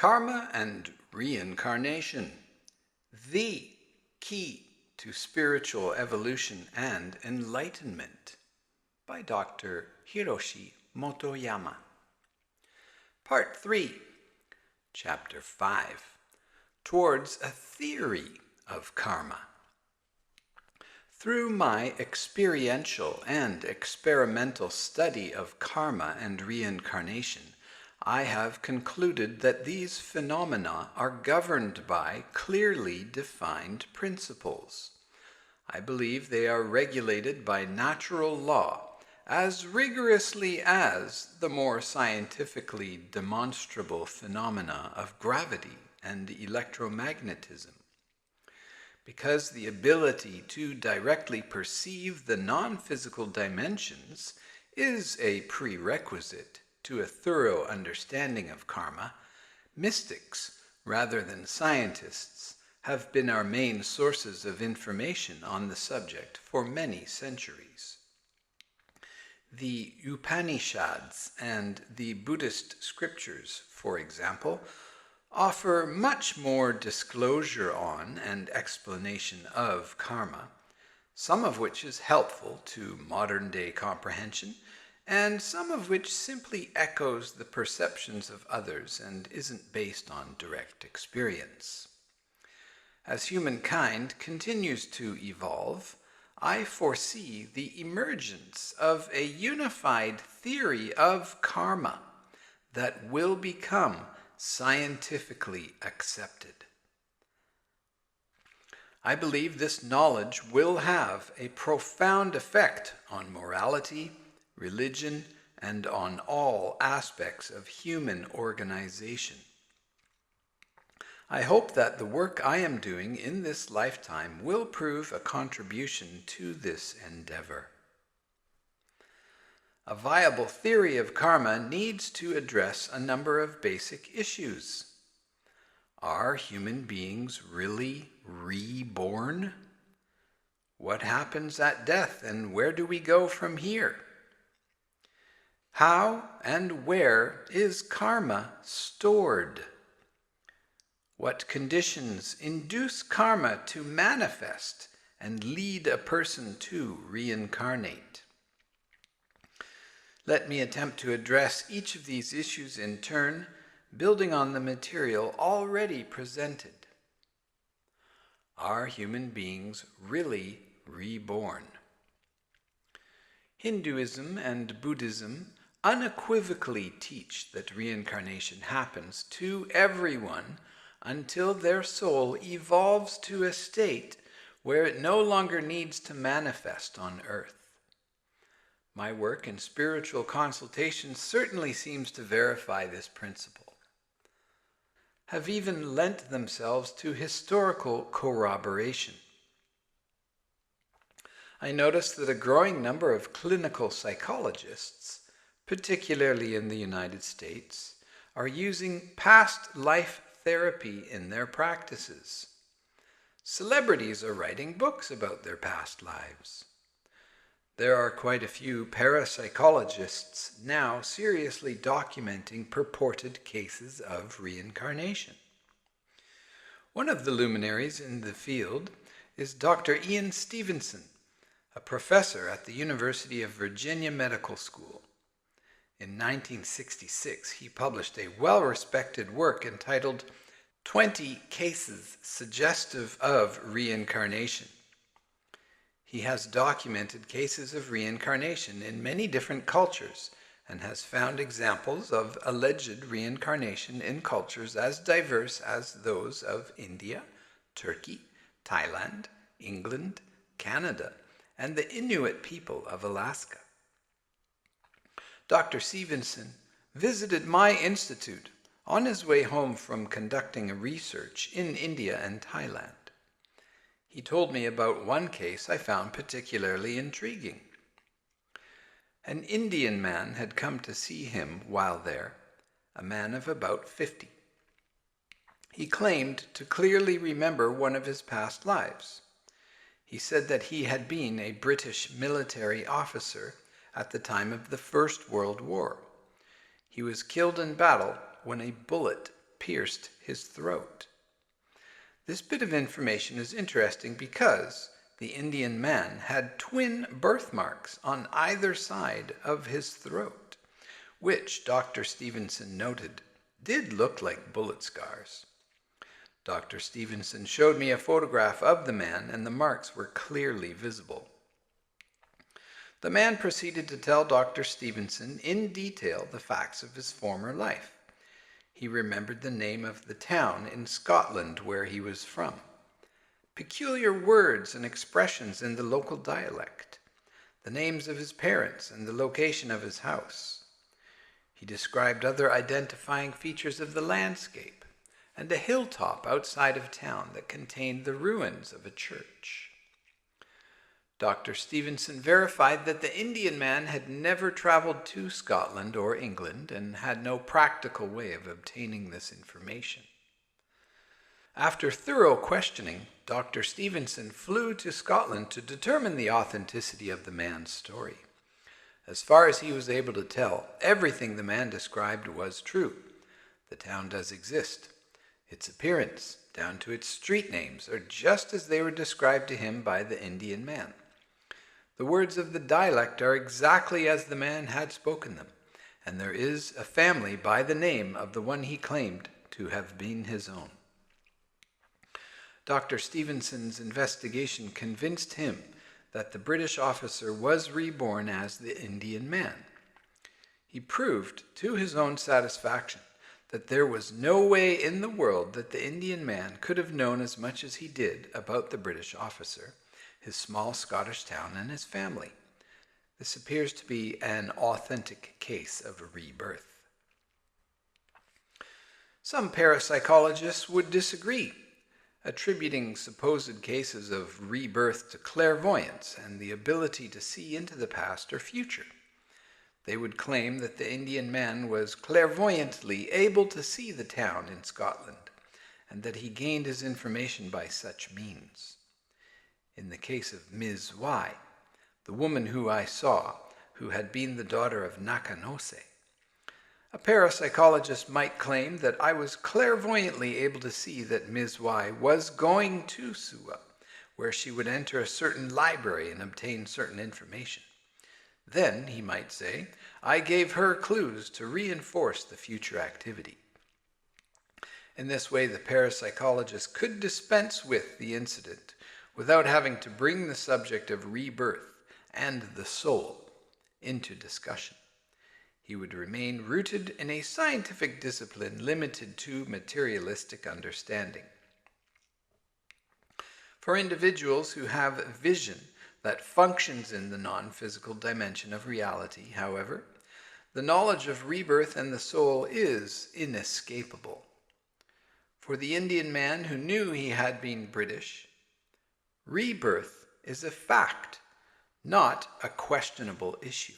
Karma and Reincarnation, the key to spiritual evolution and enlightenment, by Dr. Hiroshi Motoyama. Part 3, Chapter 5, Towards a Theory of Karma. Through my experiential and experimental study of karma and reincarnation, I have concluded that these phenomena are governed by clearly defined principles. I believe they are regulated by natural law as rigorously as the more scientifically demonstrable phenomena of gravity and electromagnetism. Because the ability to directly perceive the non-physical dimensions is a prerequisite to a thorough understanding of karma, mystics, rather than scientists, have been our main sources of information on the subject for many centuries. The Upanishads and the Buddhist scriptures, for example, offer much more disclosure on and explanation of karma, some of which is helpful to modern-day comprehension, and some of which simply echoes the perceptions of others and isn't based on direct experience. As humankind continues to evolve, I foresee the emergence of a unified theory of karma that will become scientifically accepted. I believe this knowledge will have a profound effect on morality, religion, and on all aspects of human organization. I hope that the work I am doing in this lifetime will prove a contribution to this endeavor. A viable theory of karma needs to address a number of basic issues. Are human beings really reborn? What happens at death, and where do we go from here? How and where is karma stored? What conditions induce karma to manifest and lead a person to reincarnate? Let me attempt to address each of these issues in turn, building on the material already presented. Are human beings really reborn? Hinduism and Buddhism unequivocally teach that reincarnation happens to everyone until their soul evolves to a state where it no longer needs to manifest on earth. My work in spiritual consultation certainly seems to verify this principle, have even lent themselves to historical corroboration. I notice that a growing number of clinical psychologists, particularly in the United States, are using past life therapy in their practices. Celebrities are writing books about their past lives. There are quite a few parapsychologists now seriously documenting purported cases of reincarnation. One of the luminaries in the field is Dr. Ian Stevenson, a professor at the University of Virginia Medical School. In 1966, he published a well-respected work entitled 20 Cases Suggestive of Reincarnation. He has documented cases of reincarnation in many different cultures and has found examples of alleged reincarnation in cultures as diverse as those of India, Turkey, Thailand, England, Canada, and the Inuit people of Alaska. Dr. Stevenson visited my institute on his way home from conducting research in India and Thailand. He told me about one case I found particularly intriguing. An Indian man had come to see him while there, a man of about 50. He claimed to clearly remember one of his past lives. He said that he had been a British military officer at the time of the First World War. He was killed in battle when a bullet pierced his throat. This bit of information is interesting because the Indian man had twin birthmarks on either side of his throat, which Dr. Stevenson noted did look like bullet scars. Dr. Stevenson showed me a photograph of the man, and the marks were clearly visible. The man proceeded to tell Dr. Stevenson in detail the facts of his former life. He remembered the name of the town in Scotland where he was from, peculiar words and expressions in the local dialect, the names of his parents and the location of his house. He described other identifying features of the landscape and a hilltop outside of town that contained the ruins of a church. Dr. Stevenson verified that the Indian man had never traveled to Scotland or England and had no practical way of obtaining this information. After thorough questioning, Dr. Stevenson flew to Scotland to determine the authenticity of the man's story. As far as he was able to tell, everything the man described was true. The town does exist. Its appearance, down to its street names, are just as they were described to him by the Indian man. The words of the dialect are exactly as the man had spoken them, and there is a family by the name of the one he claimed to have been his own. Dr. Stevenson's investigation convinced him that the British officer was reborn as the Indian man. He proved, to his own satisfaction, that there was no way in the world that the Indian man could have known as much as he did about the British officer, his small Scottish town, and his family. This appears to be an authentic case of a rebirth. Some parapsychologists would disagree, attributing supposed cases of rebirth to clairvoyance and the ability to see into the past or future. They would claim that the Indian man was clairvoyantly able to see the town in Scotland, and that he gained his information by such means. In the case of Ms. Y, the woman who I saw, who had been the daughter of Nakanosse, a parapsychologist might claim that I was clairvoyantly able to see that Ms. Y was going to Suwa, where she would enter a certain library and obtain certain information. Then, he might say, I gave her clues to reinforce the future activity. In this way, the parapsychologist could dispense with the incident without having to bring the subject of rebirth and the soul into discussion. He would remain rooted in a scientific discipline limited to materialistic understanding. For individuals who have vision that functions in the non-physical dimension of reality, however, the knowledge of rebirth and the soul is inescapable. For the Indian man who knew he had been British, rebirth is a fact, not a questionable issue.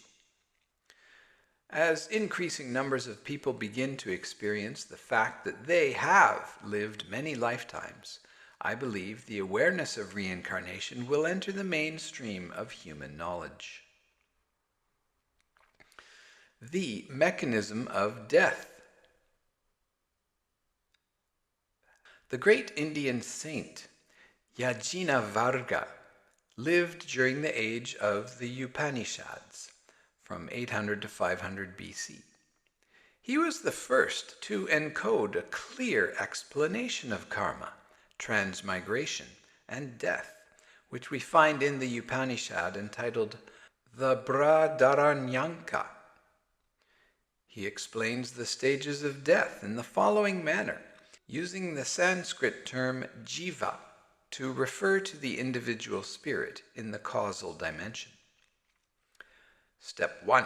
As increasing numbers of people begin to experience the fact that they have lived many lifetimes, I believe the awareness of reincarnation will enter the mainstream of human knowledge. The mechanism of death. The great Indian saint Yajna Varga lived during the age of the Upanishads, from 800 to 500 BC. He was the first to encode a clear explanation of karma, transmigration, and death, which we find in the Upanishad entitled the Brahadaranyanka. He explains the stages of death in the following manner, using the Sanskrit term jiva to refer to the individual spirit in the causal dimension. Step 1.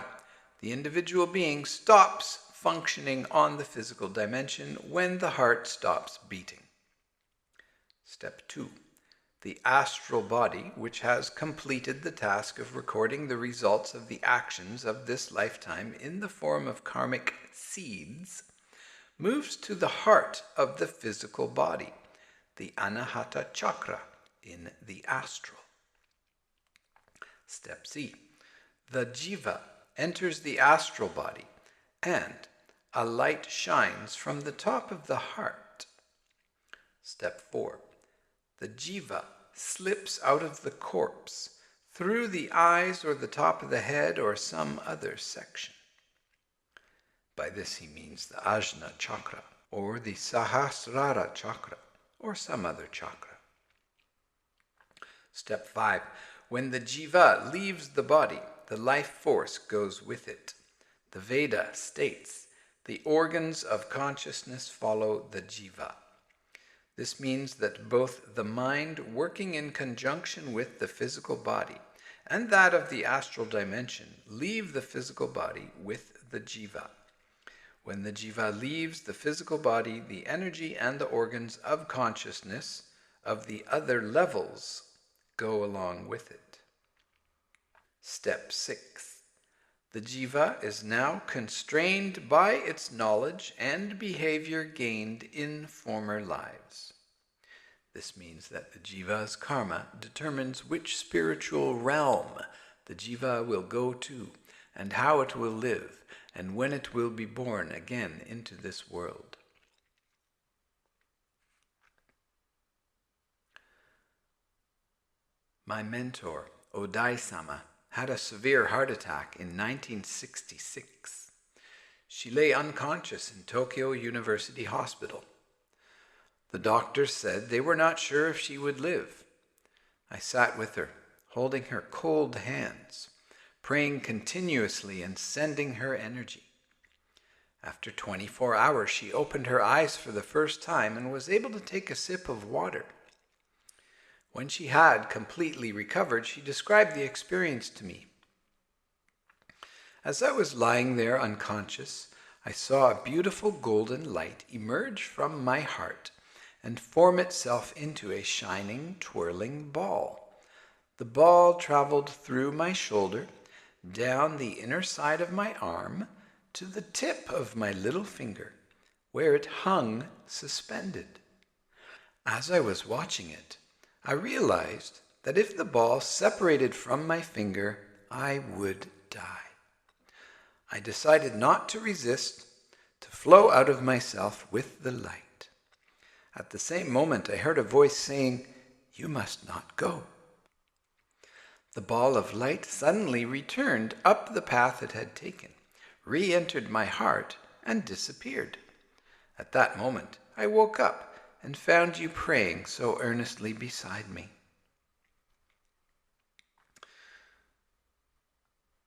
The individual being stops functioning on the physical dimension when the heart stops beating. Step 2. The astral body, which has completed the task of recording the results of the actions of this lifetime in the form of karmic seeds, moves to the heart of the physical body, the Anahata chakra in the astral. Step C. The jiva enters the astral body and, a light shines from the top of the heart. Step 4. The jiva slips out of the corpse through the eyes or the top of the head or some other section. By this he means the Ajna chakra or the Sahasrara chakra or some other chakra. Step 5. When the jiva leaves the body, the life force goes with it. The Veda states, the organs of consciousness follow the jiva. This means that both the mind working in conjunction with the physical body and that of the astral dimension leave the physical body with the jiva. When the jiva leaves the physical body, the energy and the organs of consciousness of the other levels go along with it. Step 6. The jiva is now constrained by its knowledge and behavior gained in former lives. This means that the jiva's karma determines which spiritual realm the jiva will go to, and how it will live, and when it will be born again into this world. My mentor, Odai-sama, had a severe heart attack in 1966. She lay unconscious in Tokyo University Hospital. The doctors said they were not sure if she would live. I sat with her, holding her cold hands, praying continuously and sending her energy. After 24 hours, she opened her eyes for the first time and was able to take a sip of water. When she had completely recovered, she described the experience to me. As I was lying there unconscious, I saw a beautiful golden light emerge from my heart and form itself into a shining, twirling ball. The ball traveled through my shoulder, down the inner side of my arm, to the tip of my little finger, where it hung suspended. As I was watching it, I realized that if the ball separated from my finger, I would die. I decided not to resist, to flow out of myself with the light. At the same moment, I heard a voice saying, "You must not go." The ball of light suddenly returned up the path it had taken, re-entered my heart, and disappeared. At that moment, I woke up and found you praying so earnestly beside me.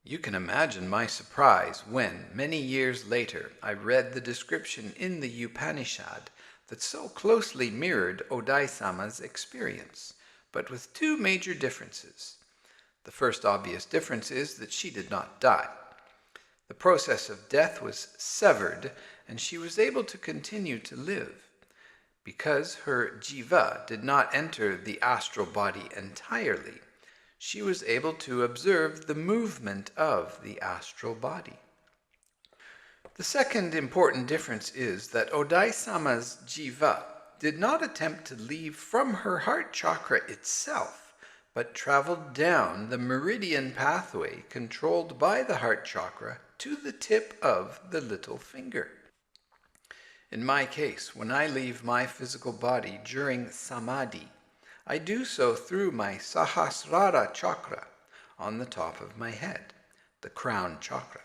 You can imagine my surprise when, many years later, I read the description in the Upanishad that so closely mirrored Odai-sama's experience, but with two major differences. The first obvious difference is that she did not die. The process of death was severed, and she was able to continue to live. Because her jiva did not enter the astral body entirely, she was able to observe the movement of the astral body. The second important difference is that Odai-sama's jiva did not attempt to leave from her heart chakra itself, but traveled down the meridian pathway controlled by the heart chakra to the tip of the little finger. In my case, when I leave my physical body during samadhi, I do so through my Sahasrara chakra on the top of my head, the crown chakra.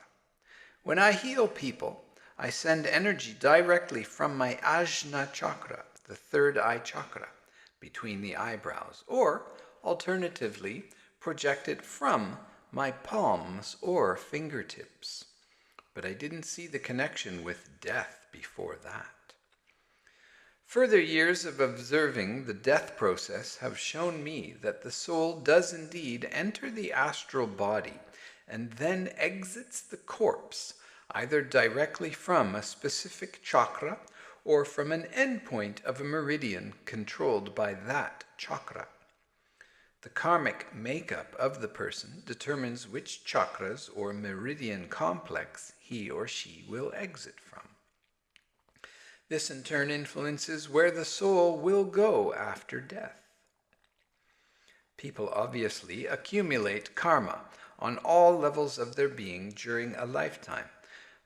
When I heal people, I send energy directly from my Ajna chakra, the third eye chakra, between the eyebrows, or alternatively, project it from my palms or fingertips. But I didn't see the connection with death before that. Further years of observing the death process have shown me that the soul does indeed enter the astral body and then exits the corpse, either directly from a specific chakra or from an endpoint of a meridian controlled by that chakra. The karmic makeup of the person determines which chakras or meridian complex he or she will exit from. This in turn influences where the soul will go after death. People obviously accumulate karma on all levels of their being during a lifetime,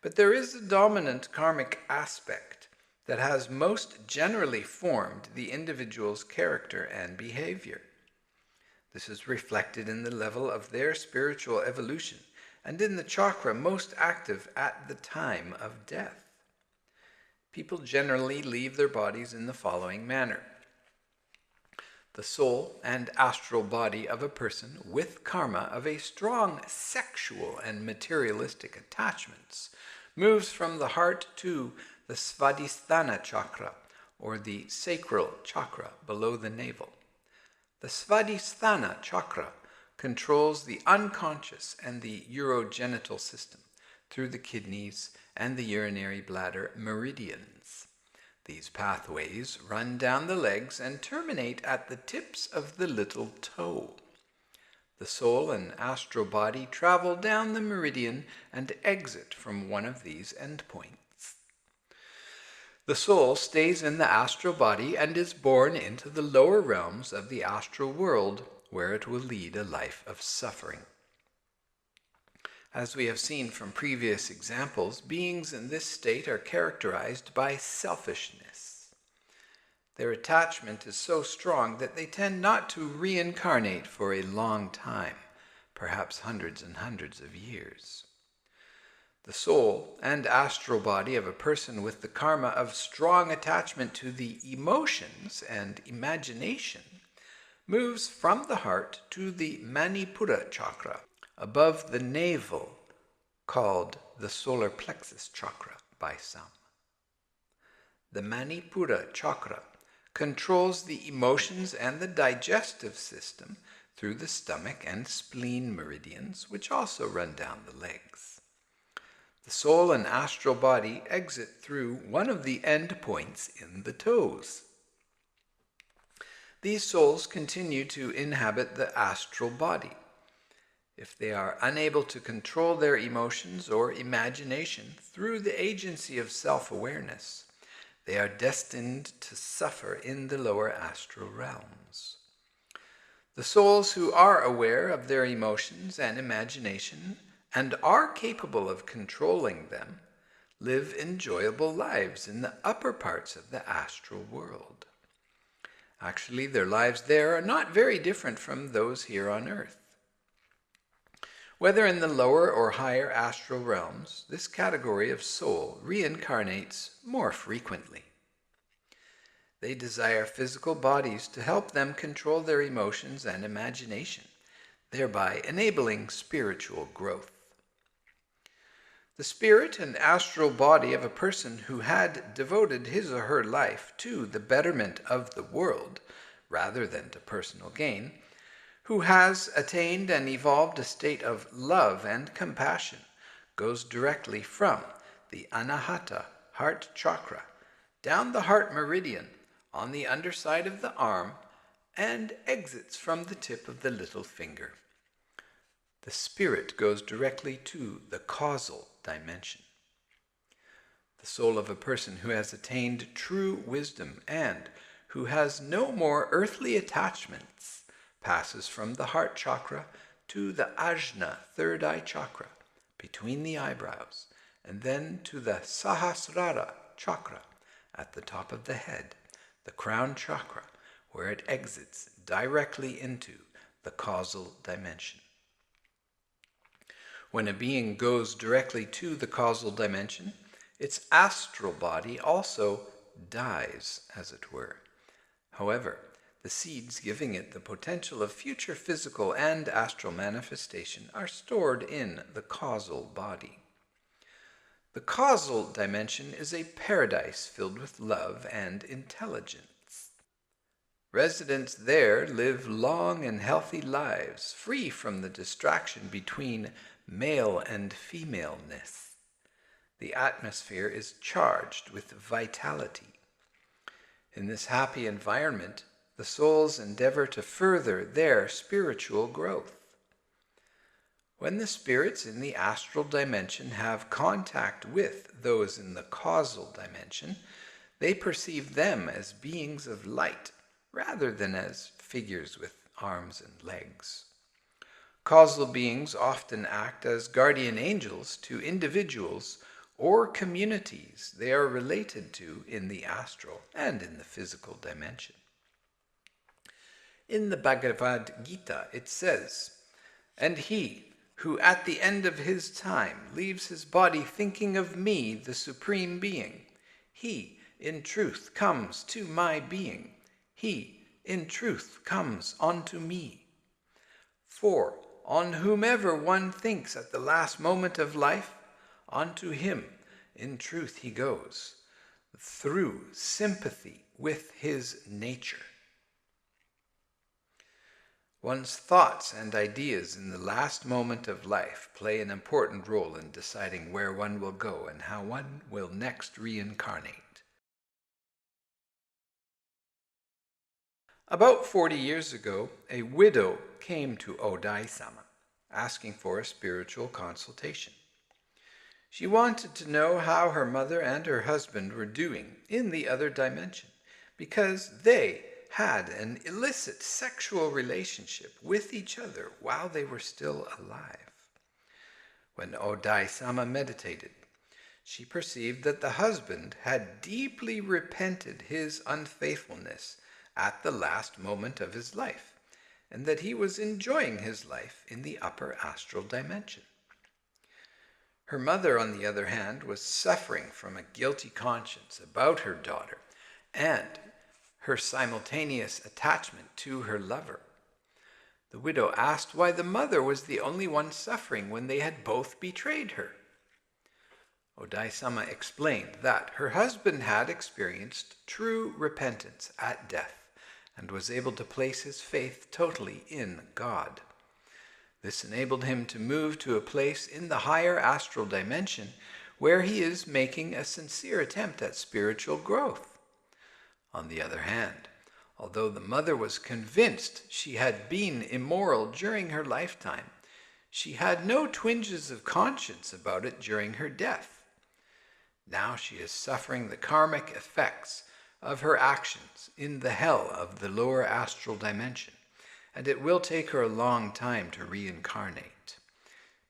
But there is a dominant karmic aspect that has most generally formed the individual's character and behavior. This is reflected in the level of their spiritual evolution and in the chakra most active at the time of death. People generally leave their bodies in the following manner. The soul and astral body of a person with karma of a strong sexual and materialistic attachments moves from the heart to the Svadhisthana chakra, or the sacral chakra below the navel. The Svadhisthana chakra controls the unconscious and the urogenital system through the kidneys and the urinary bladder meridians. These pathways run down the legs and terminate at the tips of the little toe. The soul and astral body travel down the meridian and exit from one of these endpoints. The soul stays in the astral body and is born into the lower realms of the astral world, where it will lead a life of suffering. As we have seen from previous examples, beings in this state are characterized by selfishness. Their attachment is so strong that they tend not to reincarnate for a long time, perhaps hundreds and hundreds of years. The soul and astral body of a person with the karma of strong attachment to the emotions and imagination moves from the heart to the Manipura chakra, above the navel, called the solar plexus chakra by some. The Manipura chakra controls the emotions and the digestive system through the stomach and spleen meridians, which also run down the legs. The soul and astral body exit through one of the end points in the toes. These souls continue to inhabit the astral body. If they are unable to control their emotions or imagination through the agency of self-awareness, they are destined to suffer in the lower astral realms. The souls who are aware of their emotions and imagination and are capable of controlling them live enjoyable lives in the upper parts of the astral world. Actually, their lives there are not very different from those here on earth. Whether in the lower or higher astral realms, this category of soul reincarnates more frequently. They desire physical bodies to help them control their emotions and imagination, thereby enabling spiritual growth. The spirit and astral body of a person who had devoted his or her life to the betterment of the world, rather than to personal gain, who has attained and evolved a state of love and compassion, goes directly from the Anahata heart chakra down the heart meridian on the underside of the arm and exits from the tip of the little finger. The spirit goes directly to the causal dimension. The soul of a person who has attained true wisdom and who has no more earthly attachments passes from the heart chakra to the Ajna third eye chakra between the eyebrows, and then to the Sahasrara chakra at the top of the head, the crown chakra, where it exits directly into the causal dimension. When a being goes directly to the causal dimension, its astral body also dies, as it were. However, the seeds giving it the potential of future physical and astral manifestation are stored in the causal body. The causal dimension is a paradise filled with love and intelligence. Residents there live long and healthy lives, free from the distraction between male and femaleness. The atmosphere is charged with vitality. In this happy environment, the souls endeavor to further their spiritual growth. When the spirits in the astral dimension have contact with those in the causal dimension, they perceive them as beings of light rather than as figures with arms and legs. Causal beings often act as guardian angels to individuals or communities they are related to in the astral and in the physical dimension. In the Bhagavad Gita it says, "And he who at the end of his time leaves his body thinking of me, the Supreme Being, he in truth comes to my being. He in truth comes unto me. For on whomever one thinks at the last moment of life, unto him in truth he goes, through sympathy with his nature." One's thoughts and ideas in the last moment of life play an important role in deciding where one will go and how one will next reincarnate. About 40 years ago, a widow came to Odai-sama, asking for a spiritual consultation. She wanted to know how her mother and her husband were doing in the other dimension, because they had an illicit sexual relationship with each other while they were still alive. When Odai-sama meditated, she perceived that the husband had deeply repented his unfaithfulness at the last moment of his life, and that he was enjoying his life in the upper astral dimension. Her mother, on the other hand, was suffering from a guilty conscience about her daughter and her simultaneous attachment to her lover. The widow asked why the mother was the only one suffering when they had both betrayed her. Odai-sama explained that her husband had experienced true repentance at death and was able to place his faith totally in God. This enabled him to move to a place in the higher astral dimension where he is making a sincere attempt at spiritual growth. On the other hand, although the mother was convinced she had been immoral during her lifetime, she had no twinges of conscience about it during her death. Now she is suffering the karmic effects of her actions in the hell of the lower astral dimension, and it will take her a long time to reincarnate.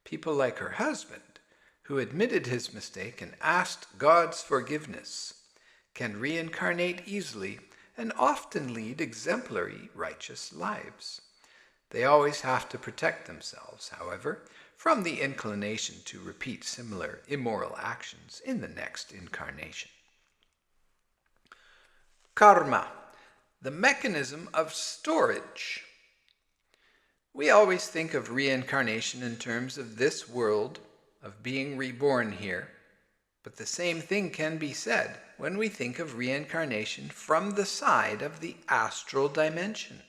People like her husband, who admitted his mistake and asked God's forgiveness, can reincarnate easily and often lead exemplary righteous lives. They always have to protect themselves, however, from the inclination to repeat similar immoral actions in the next incarnation. Karma, the mechanism of storage. We always think of reincarnation in terms of this world, of being reborn here, but the same thing can be said when we think of reincarnation from the side of the astral dimension.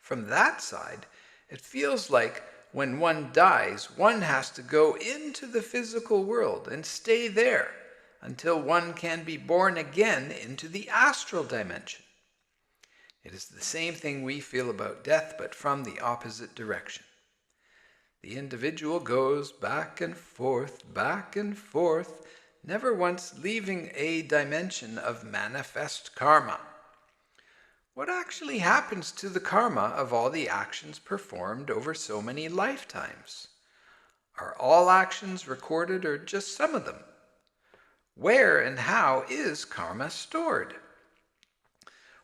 From that side, it feels like when one dies, one has to go into the physical world and stay there until one can be born again into the astral dimension. It is the same thing we feel about death, but from the opposite direction. The individual goes back and forth, never once leaving a dimension of manifest karma. What actually happens to the karma of all the actions performed over so many lifetimes? Are all actions recorded or just some of them? Where and how is karma stored?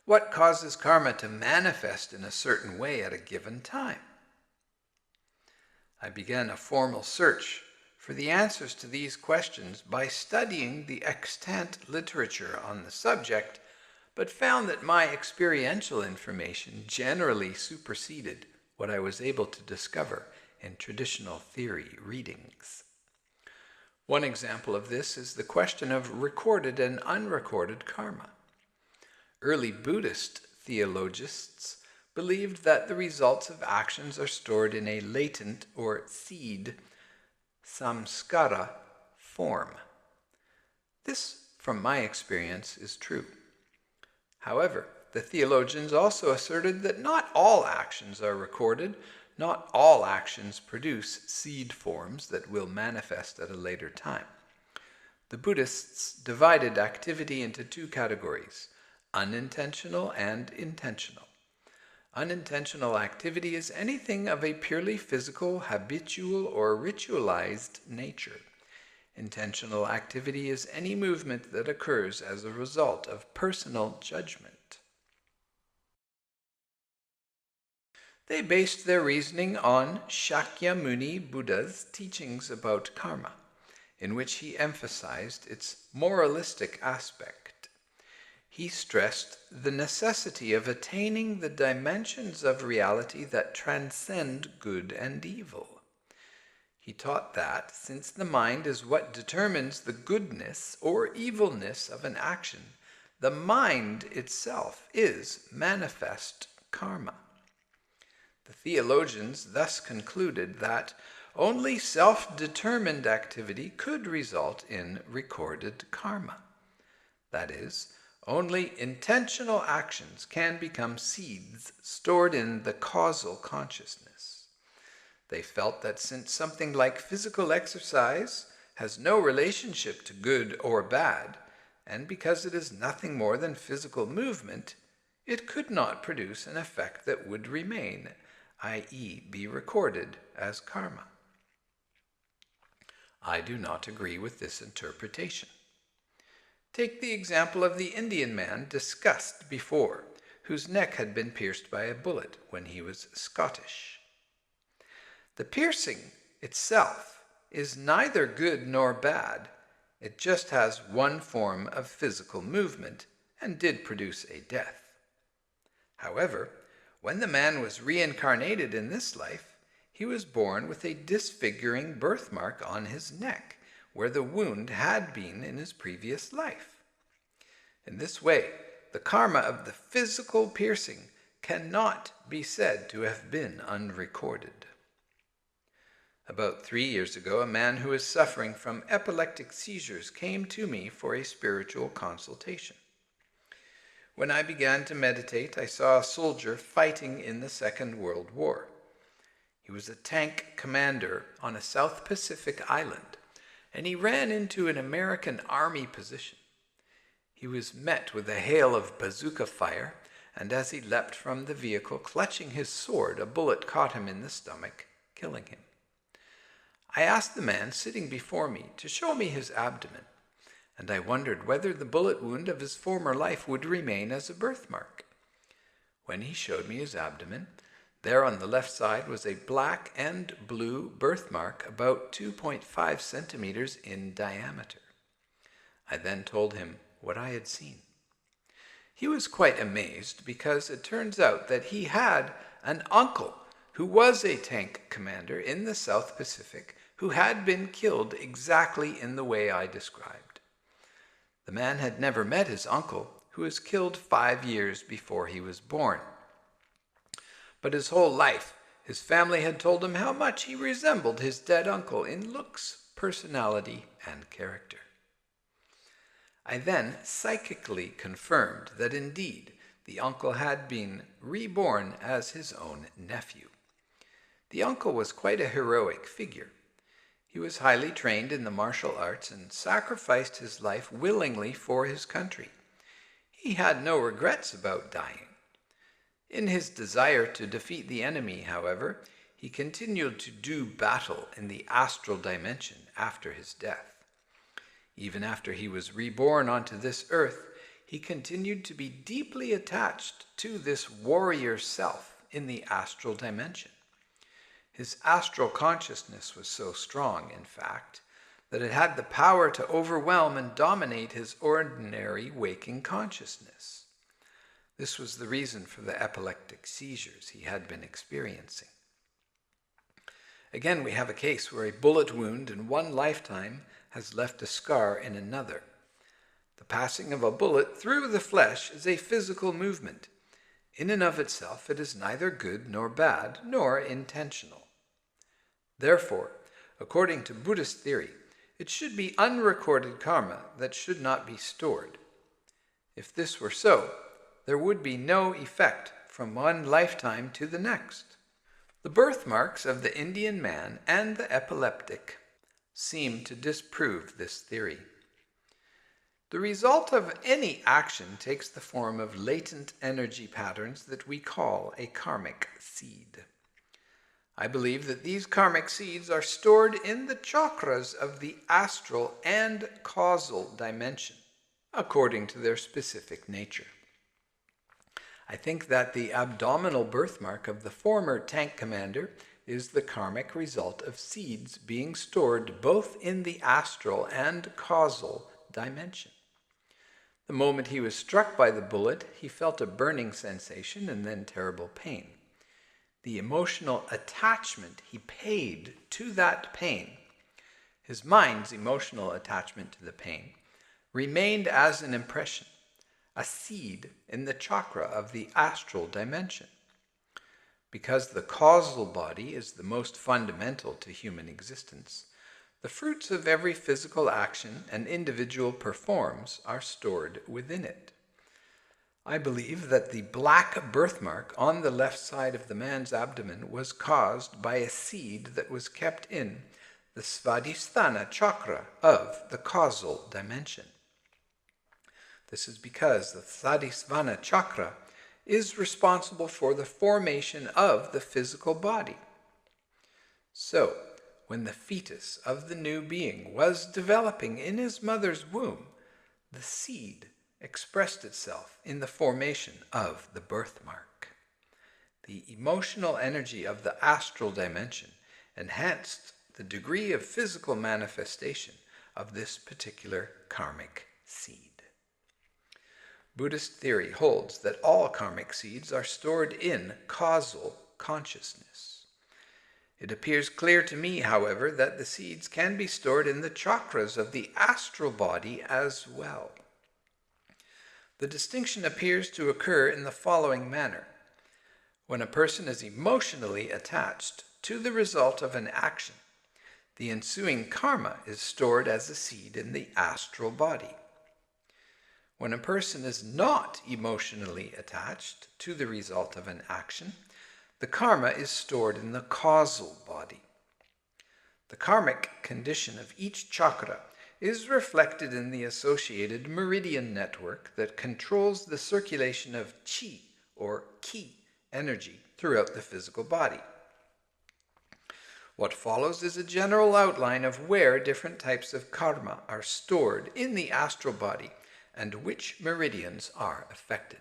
What causes karma to manifest in a certain way at a given time? I began a formal search for the answers to these questions by studying the extant literature on the subject, but found that my experiential information generally superseded what I was able to discover in traditional theory readings. One example of this is the question of recorded and unrecorded karma. Early Buddhist theologians believed that the results of actions are stored in a latent or seed samskara form. This, from my experience, is true. However, the theologians also asserted that not all actions are recorded, not all actions produce seed forms that will manifest at a later time. The Buddhists divided activity into two categories, unintentional and intentional. Unintentional activity is anything of a purely physical, habitual, or ritualized nature. Intentional activity is any movement that occurs as a result of personal judgment. They based their reasoning on Shakyamuni Buddha's teachings about karma, in which he emphasized its moralistic aspect. He stressed the necessity of attaining the dimensions of reality that transcend good and evil. He taught that, since the mind is what determines the goodness or evilness of an action, the mind itself is manifest karma. The theologians thus concluded that only self-determined activity could result in recorded karma. That is, only intentional actions can become seeds stored in the causal consciousness. They felt that since something like physical exercise has no relationship to good or bad, and because it is nothing more than physical movement, it could not produce an effect that would remain, i.e., be recorded as karma. I do not agree with this interpretation. Take the example of the Indian man discussed before, whose neck had been pierced by a bullet when he was Scottish. The piercing itself is neither good nor bad. It just has one form of physical movement and did produce a death. However, when the man was reincarnated in this life, he was born with a disfiguring birthmark on his neck, where the wound had been in his previous life. In this way, the karma of the physical piercing cannot be said to have been unrecorded. About 3 years ago, a man who was suffering from epileptic seizures came to me for a spiritual consultation. When I began to meditate, I saw a soldier fighting in the Second World War. He was a tank commander on a South Pacific island, and he ran into an American Army position. He was met with a hail of bazooka fire, and as he leapt from the vehicle, clutching his sword, a bullet caught him in the stomach, killing him. I asked the man sitting before me to show me his abdomen, and I wondered whether the bullet wound of his former life would remain as a birthmark. When he showed me his abdomen, there on the left side was a black and blue birthmark about 2.5 centimeters in diameter. I then told him what I had seen. He was quite amazed because it turns out that he had an uncle who was a tank commander in the South Pacific who had been killed exactly in the way I described. The man had never met his uncle, who was killed 5 years before he was born. But his whole life, his family had told him how much he resembled his dead uncle in looks, personality, and character. I then psychically confirmed that indeed the uncle had been reborn as his own nephew. The uncle was quite a heroic figure. He was highly trained in the martial arts and sacrificed his life willingly for his country. He had no regrets about dying. In his desire to defeat the enemy, however, he continued to do battle in the astral dimension after his death. Even after he was reborn onto this earth, he continued to be deeply attached to this warrior self in the astral dimension. His astral consciousness was so strong, in fact, that it had the power to overwhelm and dominate his ordinary waking consciousness. This was the reason for the epileptic seizures he had been experiencing. Again, we have a case where a bullet wound in one lifetime has left a scar in another. The passing of a bullet through the flesh is a physical movement. In and of itself, it is neither good nor bad, nor intentional. Therefore, according to Buddhist theory, it should be unrecorded karma that should not be stored. If this were so, there would be no effect from one lifetime to the next. The birthmarks of the Indian man and the epileptic seem to disprove this theory. The result of any action takes the form of latent energy patterns that we call a karmic seed. I believe that these karmic seeds are stored in the chakras of the astral and causal dimension, according to their specific nature. I think that the abdominal birthmark of the former tank commander is the karmic result of seeds being stored both in the astral and causal dimension. The moment he was struck by the bullet, he felt a burning sensation and then terrible pain. The emotional attachment he paid to that pain, his mind's emotional attachment to the pain, remained as an impression, a seed in the chakra of the astral dimension. Because the causal body is the most fundamental to human existence, the fruits of every physical action an individual performs are stored within it. I believe that the black birthmark on the left side of the man's abdomen was caused by a seed that was kept in the Svadhisthana chakra of the causal dimension. This is because the Svadhisthana chakra is responsible for the formation of the physical body. So, when the fetus of the new being was developing in his mother's womb, the seed expressed itself in the formation of the birthmark. The emotional energy of the astral dimension enhanced the degree of physical manifestation of this particular karmic seed. Buddhist theory holds that all karmic seeds are stored in causal consciousness. It appears clear to me, however, that the seeds can be stored in the chakras of the astral body as well. The distinction appears to occur in the following manner. When a person is emotionally attached to the result of an action, the ensuing karma is stored as a seed in the astral body. When a person is not emotionally attached to the result of an action, the karma is stored in the causal body. The karmic condition of each chakra is reflected in the associated meridian network that controls the circulation of chi, or ki, energy throughout the physical body. What follows is a general outline of where different types of karma are stored in the astral body and which meridians are affected.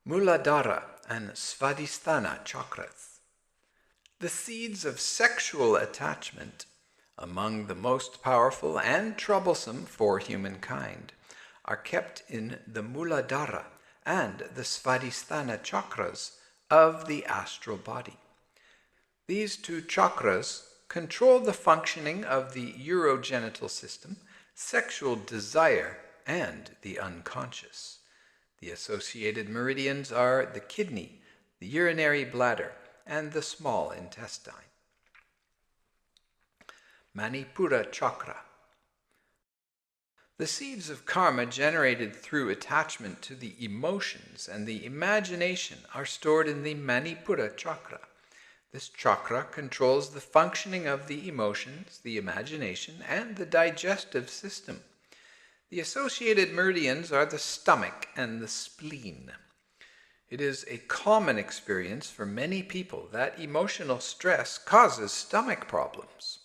Muladhara and Svadhisthana chakras. The seeds of sexual attachment, among the most powerful and troublesome for humankind, are kept in the Muladhara and the Svadhisthana chakras of the astral body. These two chakras control the functioning of the urogenital system, sexual desire, and the unconscious. The associated meridians are the kidney, the urinary bladder, and the small intestine. Manipura chakra. The seeds of karma generated through attachment to the emotions and the imagination are stored in the Manipura chakra. This chakra controls the functioning of the emotions, the imagination, and the digestive system. The associated meridians are the stomach and the spleen. It is a common experience for many people that emotional stress causes stomach problems.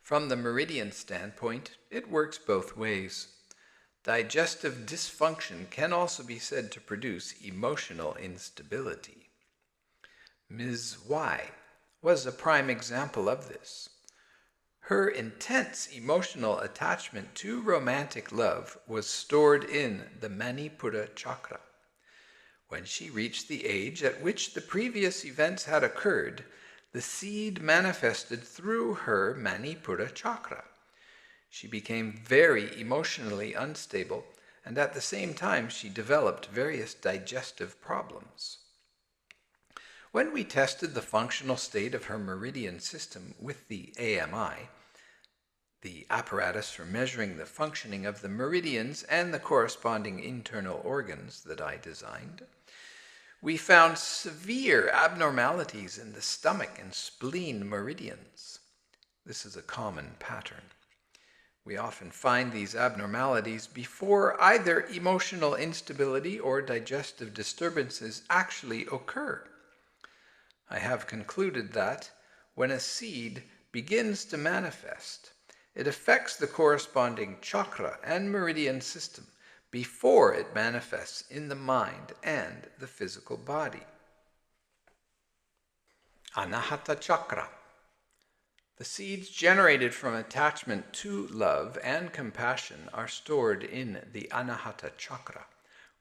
From the meridian standpoint, it works both ways. Digestive dysfunction can also be said to produce emotional instability. Ms. Y was a prime example of this. Her intense emotional attachment to romantic love was stored in the Manipura chakra. When she reached the age at which the previous events had occurred, the seed manifested through her Manipura chakra. She became very emotionally unstable, and at the same time she developed various digestive problems. When we tested the functional state of her meridian system with the AMI, the apparatus for measuring the functioning of the meridians and the corresponding internal organs that I designed, we found severe abnormalities in the stomach and spleen meridians. This is a common pattern. We often find these abnormalities before either emotional instability or digestive disturbances actually occur. I have concluded that when a seed begins to manifest, it affects the corresponding chakra and meridian system before it manifests in the mind and the physical body. Anahata chakra. The seeds generated from attachment to love and compassion are stored in the Anahata chakra,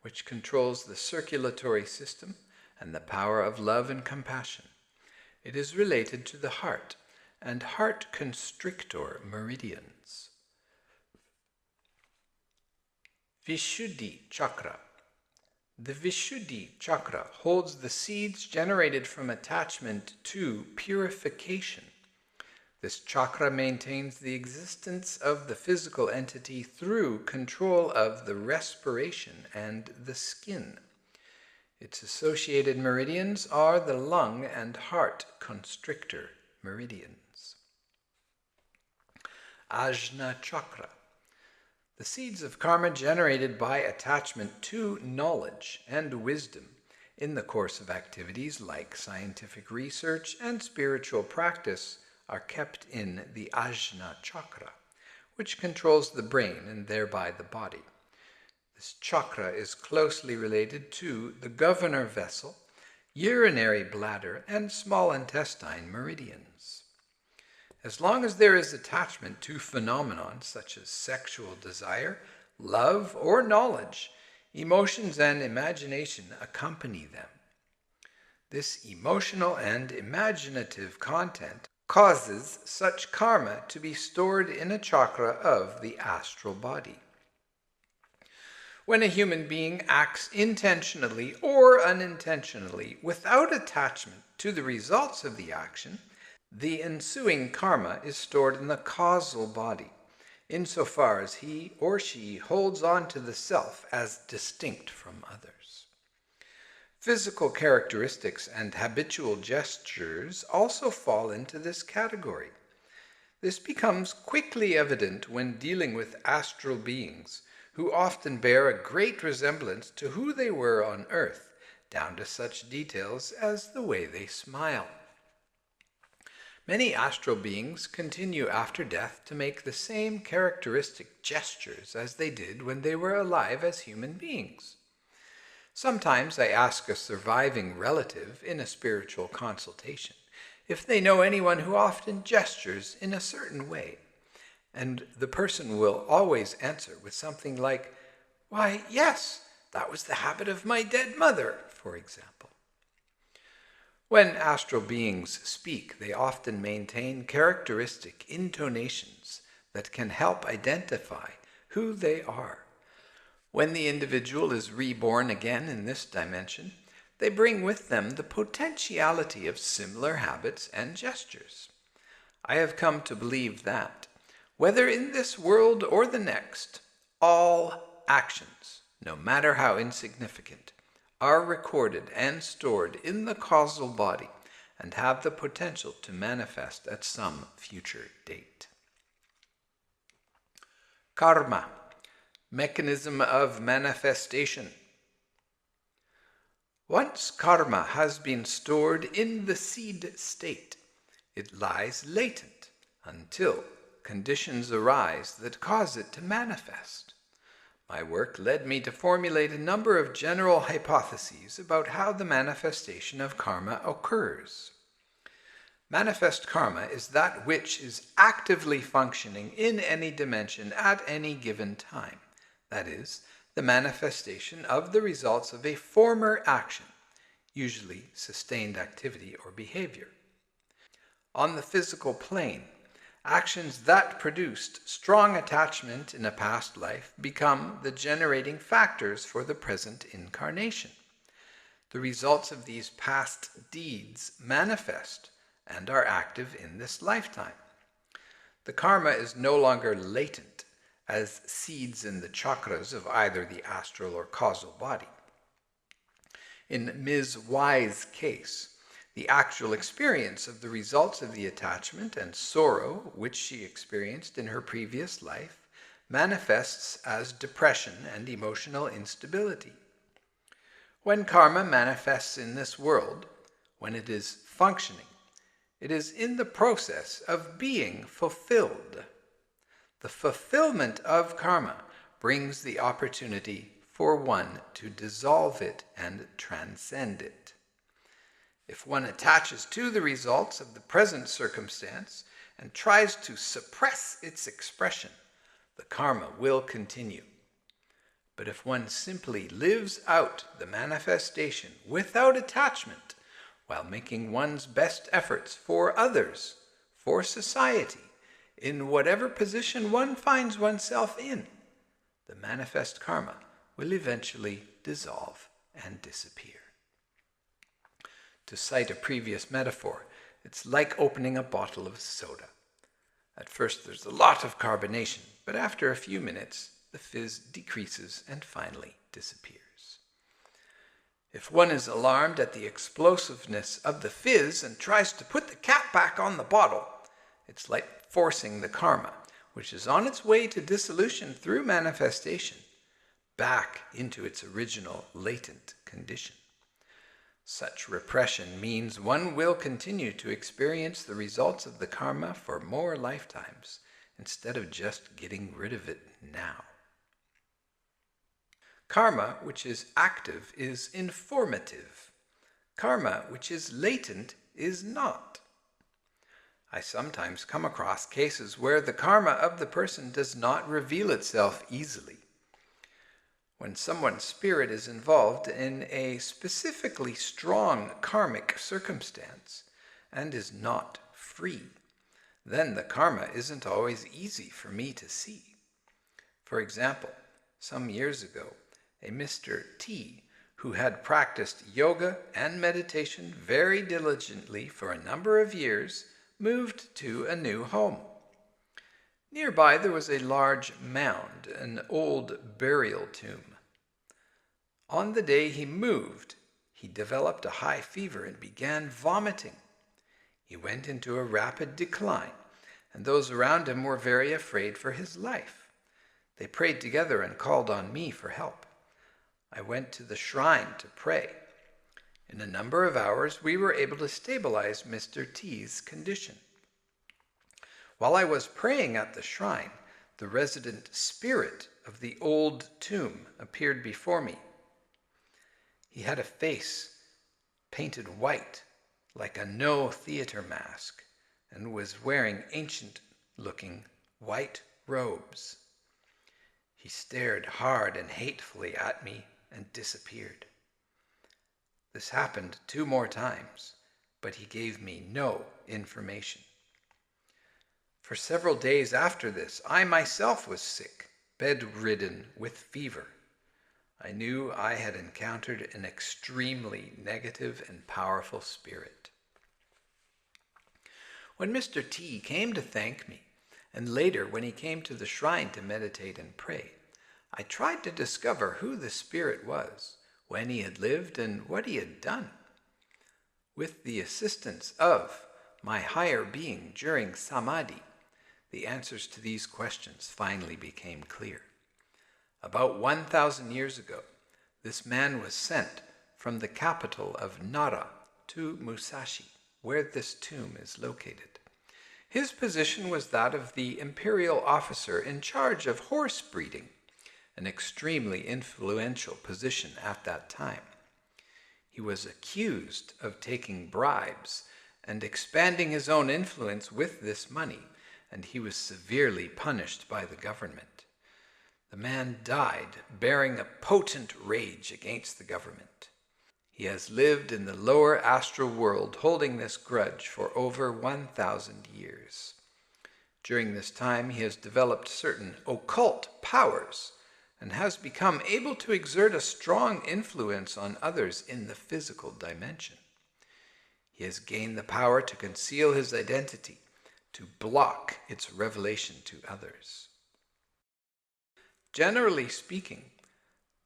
which controls the circulatory system and the power of love and compassion. It is related to the heart and heart constrictor meridians. Vishuddhi chakra. The Vishuddhi chakra holds the seeds generated from attachment to purification. This chakra maintains the existence of the physical entity through control of the respiration and the skin. Its associated meridians are the lung and heart constrictor meridians. Ajna chakra. The seeds of karma generated by attachment to knowledge and wisdom in the course of activities like scientific research and spiritual practice are kept in the Ajna chakra, which controls the brain and thereby the body. This chakra is closely related to the governor vessel, urinary bladder, and small intestine meridians. As long as there is attachment to phenomena such as sexual desire, love, or knowledge, emotions and imagination accompany them. This emotional and imaginative content causes such karma to be stored in a chakra of the astral body. When a human being acts intentionally or unintentionally without attachment to the results of the action, the ensuing karma is stored in the causal body, insofar as he or she holds on to the self as distinct from others. Physical characteristics and habitual gestures also fall into this category. This becomes quickly evident when dealing with astral beings, who often bear a great resemblance to who they were on earth, down to such details as the way they smile. Many astral beings continue after death to make the same characteristic gestures as they did when they were alive as human beings. Sometimes I ask a surviving relative in a spiritual consultation if they know anyone who often gestures in a certain way, and the person will always answer with something like, "Why, yes, that was the habit of my dead mother," for example. When astral beings speak, they often maintain characteristic intonations that can help identify who they are. When the individual is reborn again in this dimension, they bring with them the potentiality of similar habits and gestures. I have come to believe that, whether in this world or the next, all actions, no matter how insignificant, are recorded and stored in the causal body and have the potential to manifest at some future date. Karma, mechanism of manifestation. Once karma has been stored in the seed state, it lies latent until conditions arise that cause it to manifest. My work led me to formulate a number of general hypotheses about how the manifestation of karma occurs. Manifest karma is that which is actively functioning in any dimension at any given time. That is, the manifestation of the results of a former action, usually sustained activity or behavior. On the physical plane, actions that produced strong attachment in a past life become the generating factors for the present incarnation. The results of these past deeds manifest and are active in this lifetime. The karma is no longer latent as seeds in the chakras of either the astral or causal body. In Ms. Y's case, The actual experience of the results of the attachment and sorrow which she experienced in her previous life manifests as depression and emotional instability. When karma manifests in this world, when it is functioning, it is in the process of being fulfilled. The fulfillment of karma brings the opportunity for one to dissolve it and transcend it. If one attaches to the results of the present circumstance and tries to suppress its expression, the karma will continue. But if one simply lives out the manifestation without attachment, while making one's best efforts for others, for society, in whatever position one finds oneself in, the manifest karma will eventually dissolve and disappear. To cite a previous metaphor, it's like opening a bottle of soda. At first there's a lot of carbonation, but after a few minutes, the fizz decreases and finally disappears. If one is alarmed at the explosiveness of the fizz and tries to put the cap back on the bottle, it's like forcing the karma, which is on its way to dissolution through manifestation, back into its original latent condition. Such repression means one will continue to experience the results of the karma for more lifetimes, instead of just getting rid of it now. Karma, which is active, is informative. Karma, which is latent, is not. I sometimes come across cases where the karma of the person does not reveal itself easily. When someone's spirit is involved in a specifically strong karmic circumstance and is not free, then the karma isn't always easy for me to see. For example, some years ago, a Mr. T, who had practiced yoga and meditation very diligently for a number of years, moved to a new home. Nearby there was a large mound, an old burial tomb. On the day he moved, he developed a high fever and began vomiting. He went into a rapid decline, and those around him were very afraid for his life. They prayed together and called on me for help. I went to the shrine to pray. In a number of hours, we were able to stabilize Mr. T's condition. While I was praying at the shrine, the resident spirit of the old tomb appeared before me. He had a face painted white, like a no-theater mask, and was wearing ancient-looking white robes. He stared hard and hatefully at me and disappeared. This happened 2 more times, but he gave me no information. For several days after this, I myself was sick, bedridden with fever. I knew I had encountered an extremely negative and powerful spirit. When Mr. T came to thank me, and later when he came to the shrine to meditate and pray, I tried to discover who the spirit was, when he had lived, and what he had done. With the assistance of my higher being during samadhi, the answers to these questions finally became clear. About 1,000 years ago, this man was sent from the capital of Nara to Musashi, where this tomb is located. His position was that of the imperial officer in charge of horse breeding, an extremely influential position at that time. He was accused of taking bribes and expanding his own influence with this money, and he was severely punished by the government. The man died bearing a potent rage against the government. He has lived in the lower astral world holding this grudge for over 1,000 years. During this time he has developed certain occult powers and has become able to exert a strong influence on others in the physical dimension. He has gained the power to conceal his identity, to block its revelation to others. Generally speaking,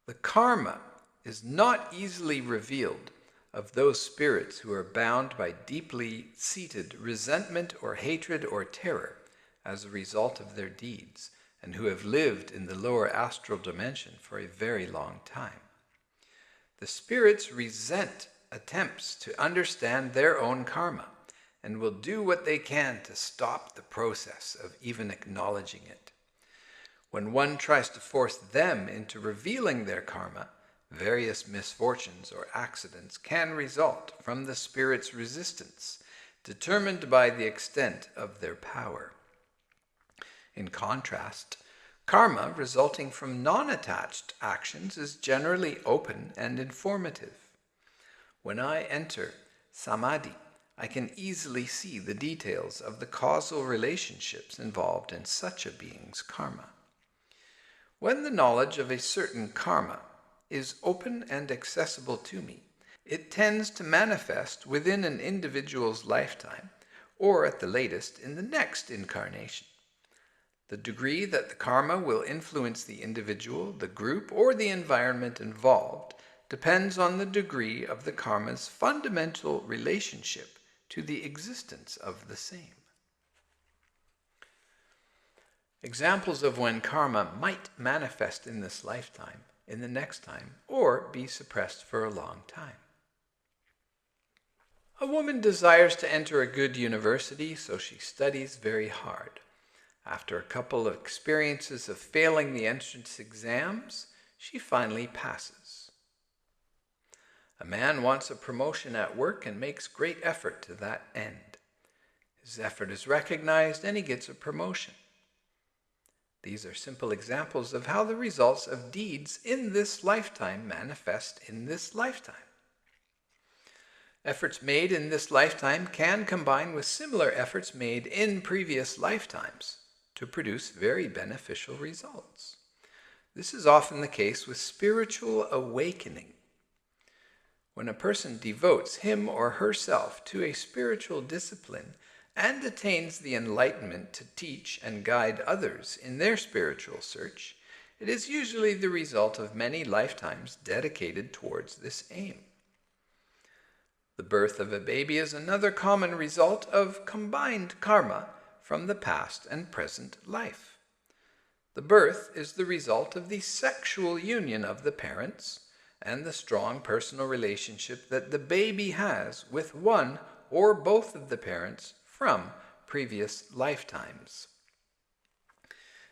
the karma is not easily revealed of those spirits who are bound by deeply seated resentment or hatred or terror as a result of their deeds, and who have lived in the lower astral dimension for a very long time. The spirits resent attempts to understand their own karma and will do what they can to stop the process of even acknowledging it. When one tries to force them into revealing their karma, various misfortunes or accidents can result from the spirit's resistance, determined by the extent of their power. In contrast, karma resulting from non-attached actions is generally open and informative. When I enter samadhi, I can easily see the details of the causal relationships involved in such a being's karma. When the knowledge of a certain karma is open and accessible to me, it tends to manifest within an individual's lifetime, or at the latest in the next incarnation. The degree that the karma will influence the individual, the group, or the environment involved depends on the degree of the karma's fundamental relationship to the existence of the same. Examples of when karma might manifest in this lifetime, in the next time, or be suppressed for a long time. A woman desires to enter a good university, so she studies very hard. After a couple of experiences of failing the entrance exams, she finally passes. A man wants a promotion at work and makes great effort to that end. His effort is recognized and he gets a promotion. These are simple examples of how the results of deeds in this lifetime manifest in this lifetime. Efforts made in this lifetime can combine with similar efforts made in previous lifetimes to produce very beneficial results. This is often the case with spiritual awakening. When a person devotes him or herself to a spiritual discipline and attains the enlightenment to teach and guide others in their spiritual search, it is usually the result of many lifetimes dedicated towards this aim. The birth of a baby is another common result of combined karma from the past and present life. The birth is the result of the sexual union of the parents and the strong personal relationship that the baby has with one or both of the parents from previous lifetimes.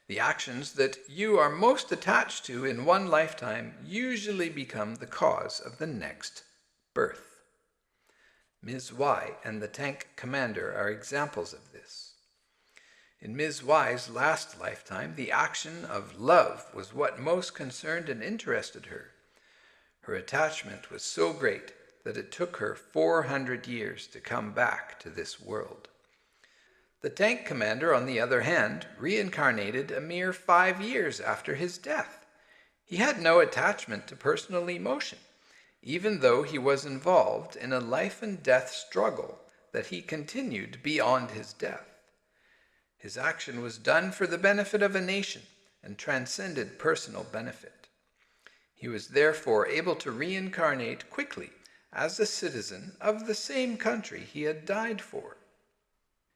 The actions that you are most attached to in one lifetime usually become the cause of the next birth. Ms. Y and the tank commander are examples of this. In Ms. Y's last lifetime, the action of love was what most concerned and interested her. Her attachment was so great that it took her 400 years to come back to this world. The tank commander, on the other hand, reincarnated a mere 5 years after his death. He had no attachment to personal emotion, even though he was involved in a life and death struggle that he continued beyond his death. His action was done for the benefit of a nation and transcended personal benefit. He was therefore able to reincarnate quickly as a citizen of the same country he had died for.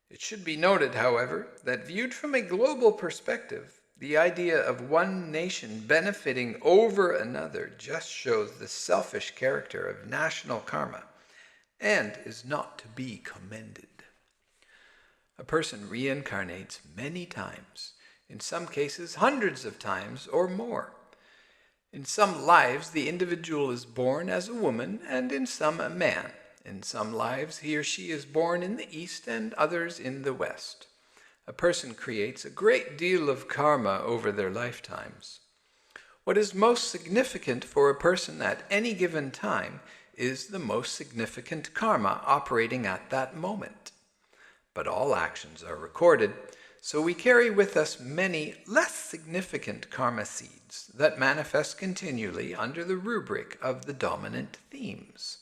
It should be noted, however, that viewed from a global perspective, the idea of one nation benefiting over another just shows the selfish character of national karma and is not to be commended. A person reincarnates many times, in some cases hundreds of times or more. In some lives, the individual is born as a woman, and in some a man. In some lives, he or she is born in the East and others in the West. A person creates a great deal of karma over their lifetimes. What is most significant for a person at any given time is the most significant karma operating at that moment. But all actions are recorded, so we carry with us many less significant karma seeds that manifest continually under the rubric of the dominant themes.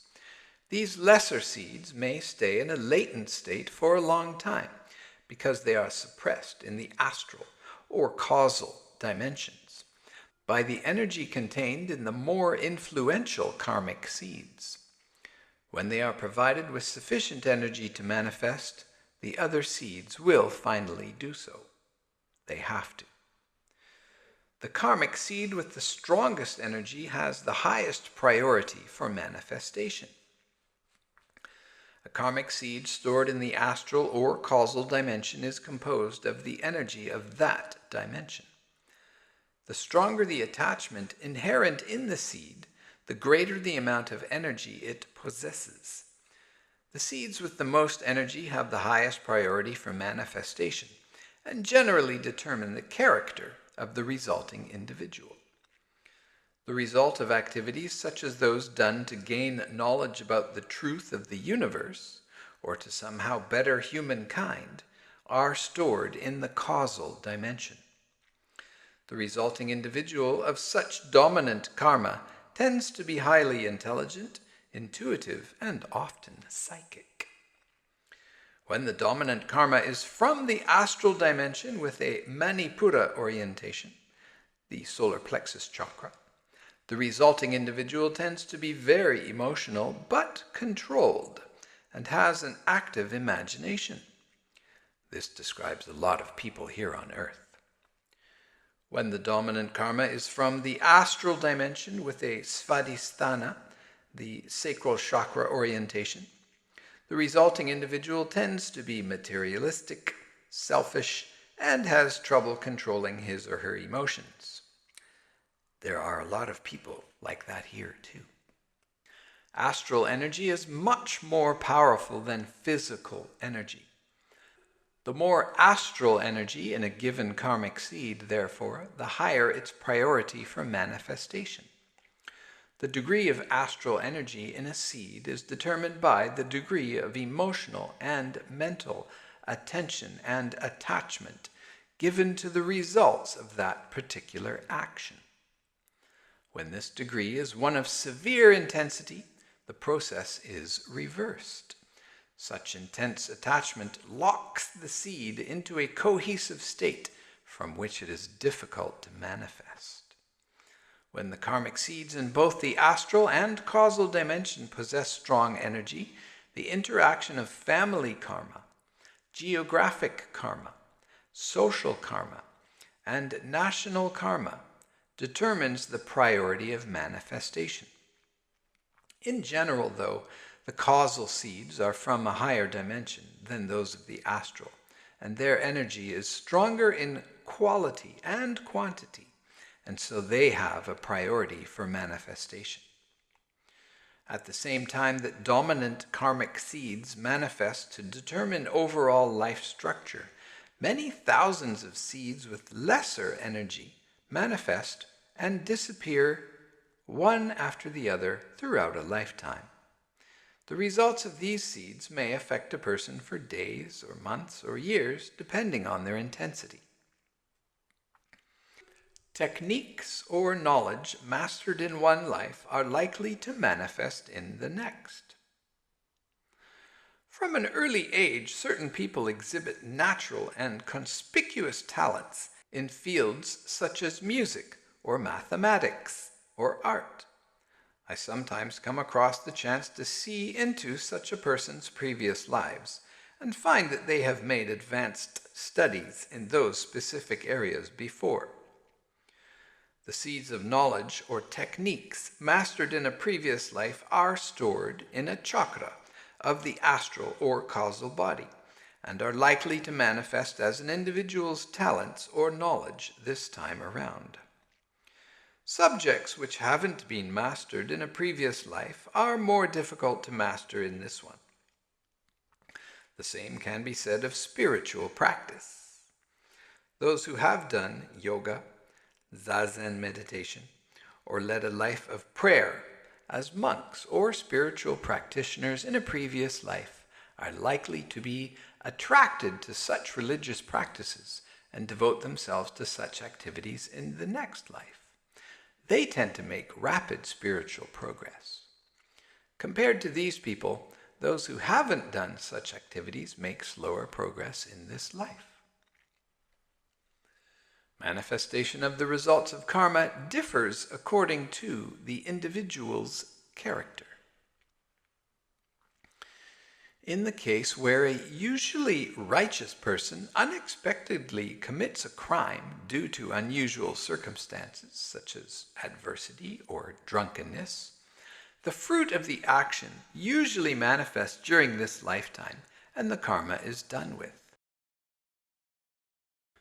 These lesser seeds may stay in a latent state for a long time because they are suppressed in the astral or causal dimensions by the energy contained in the more influential karmic seeds. When they are provided with sufficient energy to manifest, the other seeds will finally do so. They have to. The karmic seed with the strongest energy has the highest priority for manifestation. A karmic seed stored in the astral or causal dimension is composed of the energy of that dimension. The stronger the attachment inherent in the seed, the greater the amount of energy it possesses. The seeds with the most energy have the highest priority for manifestation and generally determine the character of the resulting individual. The result of activities such as those done to gain knowledge about the truth of the universe or to somehow better humankind are stored in the causal dimension. The resulting individual of such dominant karma tends to be highly intelligent, intuitive, and often psychic. When the dominant karma is from the astral dimension with a Manipura orientation, the solar plexus chakra, the resulting individual tends to be very emotional but controlled and has an active imagination. This describes a lot of people here on Earth. When the dominant karma is from the astral dimension with a Svadhisthana, the sacral chakra orientation, the resulting individual tends to be materialistic, selfish, and has trouble controlling his or her emotions. There are a lot of people like that here too. Astral energy is much more powerful than physical energy. The more astral energy in a given karmic seed, therefore, the higher its priority for manifestation. The degree of astral energy in a seed is determined by the degree of emotional and mental attention and attachment given to the results of that particular action. When this degree is one of severe intensity, the process is reversed. Such intense attachment locks the seed into a cohesive state from which it is difficult to manifest. When the karmic seeds in both the astral and causal dimension possess strong energy, the interaction of family karma, geographic karma, social karma, and national karma determines the priority of manifestation. In general, though, the causal seeds are from a higher dimension than those of the astral, and their energy is stronger in quality and quantity, and so they have a priority for manifestation. At the same time that dominant karmic seeds manifest to determine overall life structure, many thousands of seeds with lesser energy manifest and disappear one after the other throughout a lifetime. The results of these seeds may affect a person for days or months or years, depending on their intensity. Techniques or knowledge mastered in one life are likely to manifest in the next. From an early age, certain people exhibit natural and conspicuous talents in fields such as music or mathematics or art. I sometimes come across the chance to see into such a person's previous lives and find that they have made advanced studies in those specific areas before. The seeds of knowledge or techniques mastered in a previous life are stored in a chakra of the astral or causal body and are likely to manifest as an individual's talents or knowledge this time around. Subjects which haven't been mastered in a previous life are more difficult to master in this one. The same can be said of spiritual practice. Those who have done yoga, zazen meditation, or led a life of prayer as monks or spiritual practitioners in a previous life are likely to be attracted to such religious practices and devote themselves to such activities in the next life. They tend to make rapid spiritual progress. Compared to these people, those who haven't done such activities make slower progress in this life. Manifestation of the results of karma differs according to the individual's character. In the case where a usually righteous person unexpectedly commits a crime due to unusual circumstances, such as adversity or drunkenness, the fruit of the action usually manifests during this lifetime, and the karma is done with.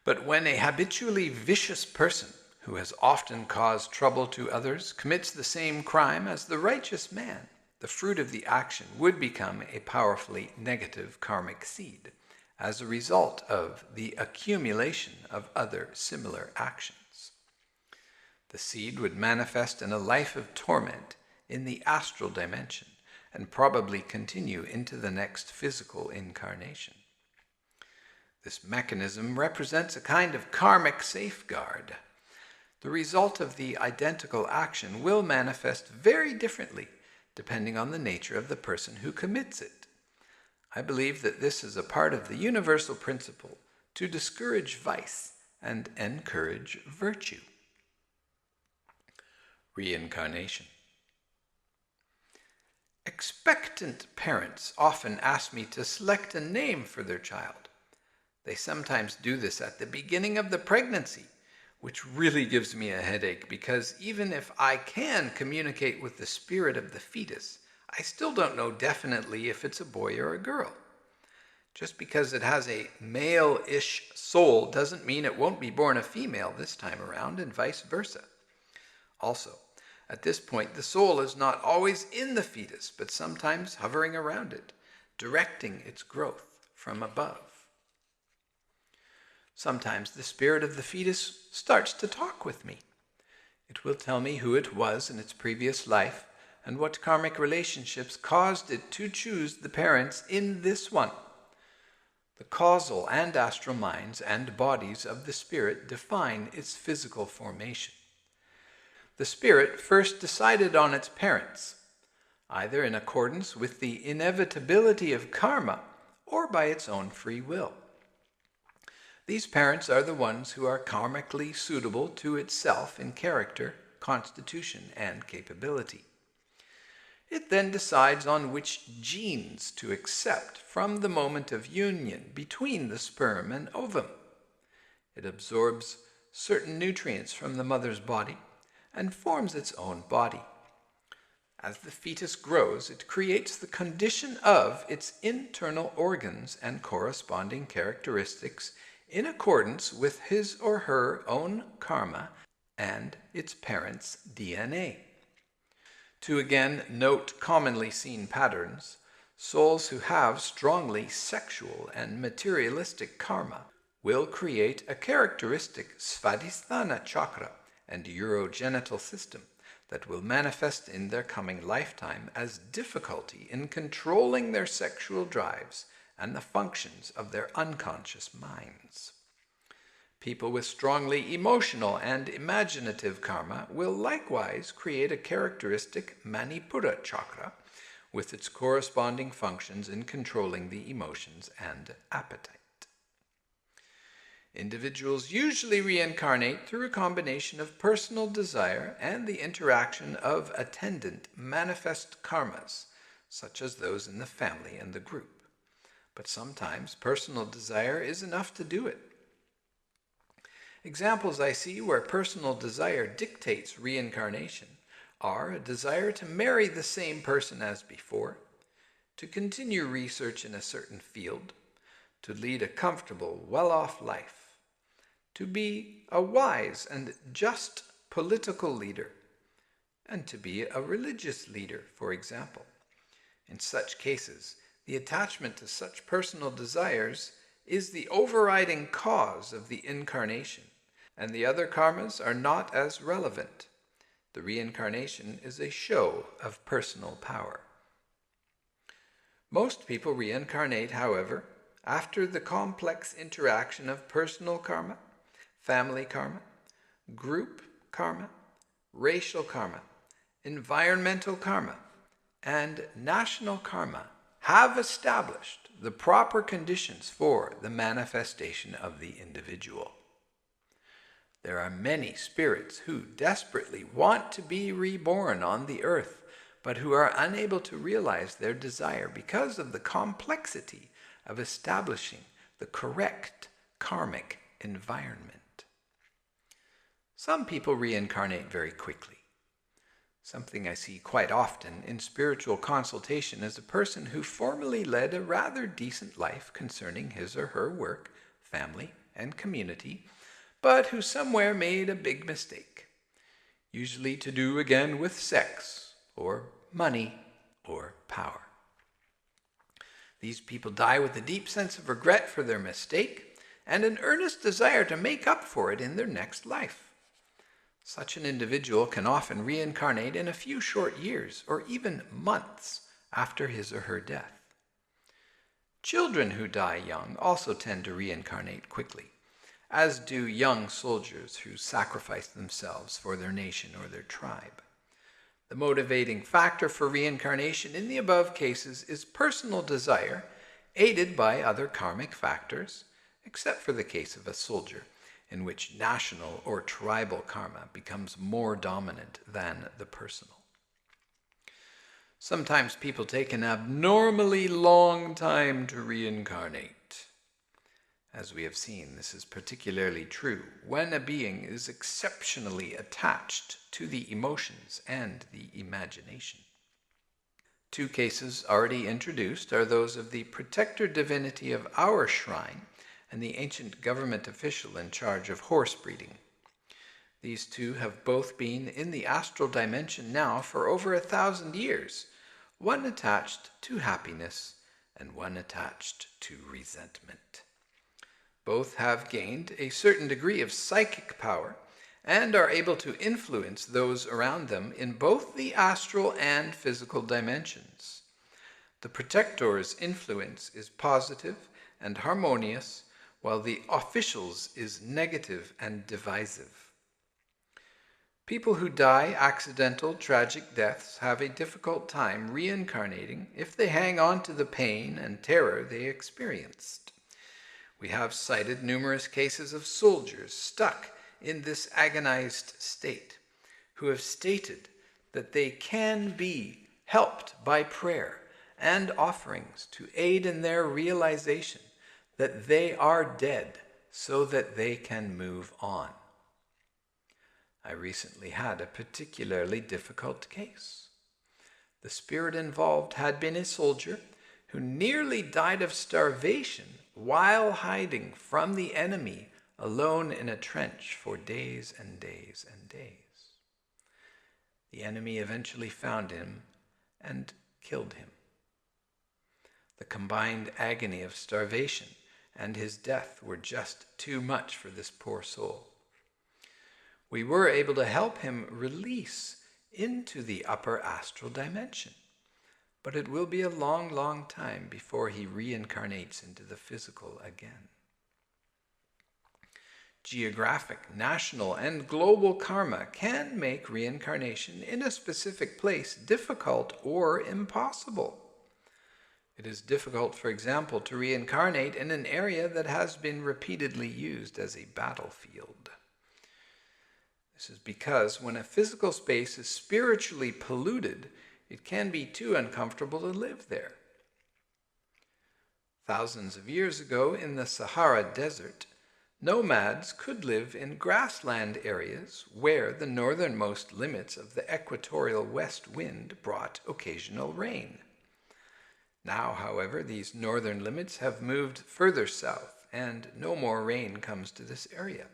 But when a habitually vicious person, who has often caused trouble to others, commits the same crime as the righteous man, the fruit of the action would become a powerfully negative karmic seed as a result of the accumulation of other similar actions. The seed would manifest in a life of torment in the astral dimension and probably continue into the next physical incarnation. This mechanism represents a kind of karmic safeguard. The result of the identical action will manifest very differently depending on the nature of the person who commits it. I believe that this is a part of the universal principle to discourage vice and encourage virtue. Reincarnation. Expectant parents often ask me to select a name for their child. They sometimes do this at the beginning of the pregnancy, which really gives me a headache because even if I can communicate with the spirit of the fetus, I still don't know definitely if it's a boy or a girl. Just because it has a male-ish soul doesn't mean it won't be born a female this time around, and vice versa. Also, at this point, the soul is not always in the fetus, but sometimes hovering around it, directing its growth from above. Sometimes the spirit of the fetus starts to talk with me. It will tell me who it was in its previous life and what karmic relationships caused it to choose the parents in this one. The causal and astral minds and bodies of the spirit define its physical formation. The spirit first decided on its parents, either in accordance with the inevitability of karma or by its own free will. These parents are the ones who are karmically suitable to itself in character, constitution, and capability. It then decides on which genes to accept from the moment of union between the sperm and ovum. It absorbs certain nutrients from the mother's body and forms its own body. As the fetus grows, it creates the condition of its internal organs and corresponding characteristics in accordance with his or her own karma and its parents' DNA. To again note commonly seen patterns, souls who have strongly sexual and materialistic karma will create a characteristic svadhisthana chakra and urogenital system that will manifest in their coming lifetime as difficulty in controlling their sexual drives and the functions of their unconscious minds. People with strongly emotional and imaginative karma will likewise create a characteristic Manipura chakra with its corresponding functions in controlling the emotions and appetite. Individuals usually reincarnate through a combination of personal desire and the interaction of attendant manifest karmas, such as those in the family and the group. But sometimes personal desire is enough to do it. Examples I see where personal desire dictates reincarnation are a desire to marry the same person as before, to continue research in a certain field, to lead a comfortable, well-off life, to be a wise and just political leader, and to be a religious leader, for example. In such cases, the attachment to such personal desires is the overriding cause of the incarnation, and the other karmas are not as relevant. The reincarnation is a show of personal power. Most people reincarnate, however, after the complex interaction of personal karma, family karma, group karma, racial karma, environmental karma, and national karma have established the proper conditions for the manifestation of the individual. There are many spirits who desperately want to be reborn on the earth, but who are unable to realize their desire because of the complexity of establishing the correct karmic environment. Some people reincarnate very quickly. Something I see quite often in spiritual consultation is a person who formerly led a rather decent life concerning his or her work, family, and community, but who somewhere made a big mistake, usually to do again with sex, or money, or power. These people die with a deep sense of regret for their mistake and an earnest desire to make up for it in their next life. Such an individual can often reincarnate in a few short years or even months after his or her death. Children who die young also tend to reincarnate quickly, as do young soldiers who sacrifice themselves for their nation or their tribe. The motivating factor for reincarnation in the above cases is personal desire, aided by other karmic factors, except for the case of a soldier, in which national or tribal karma becomes more dominant than the personal. Sometimes people take an abnormally long time to reincarnate. As we have seen, this is particularly true when a being is exceptionally attached to the emotions and the imagination. Two cases already introduced are those of the protector divinity of our shrine and the ancient government official in charge of horse breeding. These two have both been in the astral dimension now for over 1,000 years, one attached to happiness and one attached to resentment. Both have gained a certain degree of psychic power and are able to influence those around them in both the astral and physical dimensions. The protector's influence is positive and harmonious, while the official's is negative and divisive. People who die accidental, tragic deaths have a difficult time reincarnating if they hang on to the pain and terror they experienced. We have cited numerous cases of soldiers stuck in this agonized state who have stated that they can be helped by prayer and offerings to aid in their realization that they are dead so that they can move on. I recently had a particularly difficult case. The spirit involved had been a soldier who nearly died of starvation while hiding from the enemy alone in a trench for days and days and days. The enemy eventually found him and killed him. The combined agony of starvation and his death were just too much for this poor soul. We were able to help him release into the upper astral dimension, but it will be a long, long time before he reincarnates into the physical again. Geographic, national, and global karma can make reincarnation in a specific place difficult or impossible. It is difficult, for example, to reincarnate in an area that has been repeatedly used as a battlefield. This is because when a physical space is spiritually polluted, it can be too uncomfortable to live there. Thousands of years ago in the Sahara Desert, nomads could live in grassland areas where the northernmost limits of the equatorial west wind brought occasional rain. Now, however, these northern limits have moved further south, and no more rain comes to this area.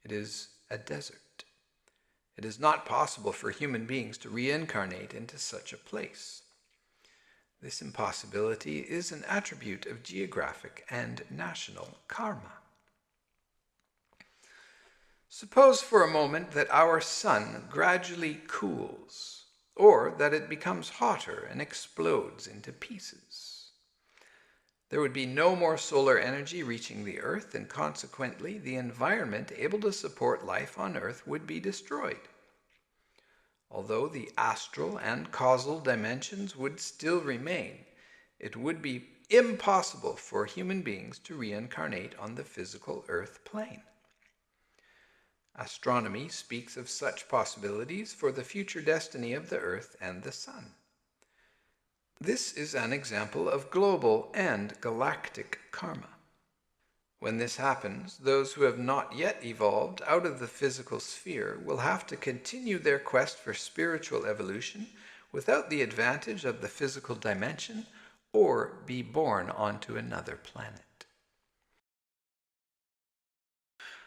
It is a desert. It is not possible for human beings to reincarnate into such a place. This impossibility is an attribute of geographic and national karma. Suppose for a moment that our sun gradually cools, or that it becomes hotter and explodes into pieces. There would be no more solar energy reaching the Earth, and consequently the environment able to support life on Earth would be destroyed. Although the astral and causal dimensions would still remain, it would be impossible for human beings to reincarnate on the physical Earth plane. Astronomy speaks of such possibilities for the future destiny of the Earth and the Sun. This is an example of global and galactic karma. When this happens, those who have not yet evolved out of the physical sphere will have to continue their quest for spiritual evolution without the advantage of the physical dimension, or be born onto another planet.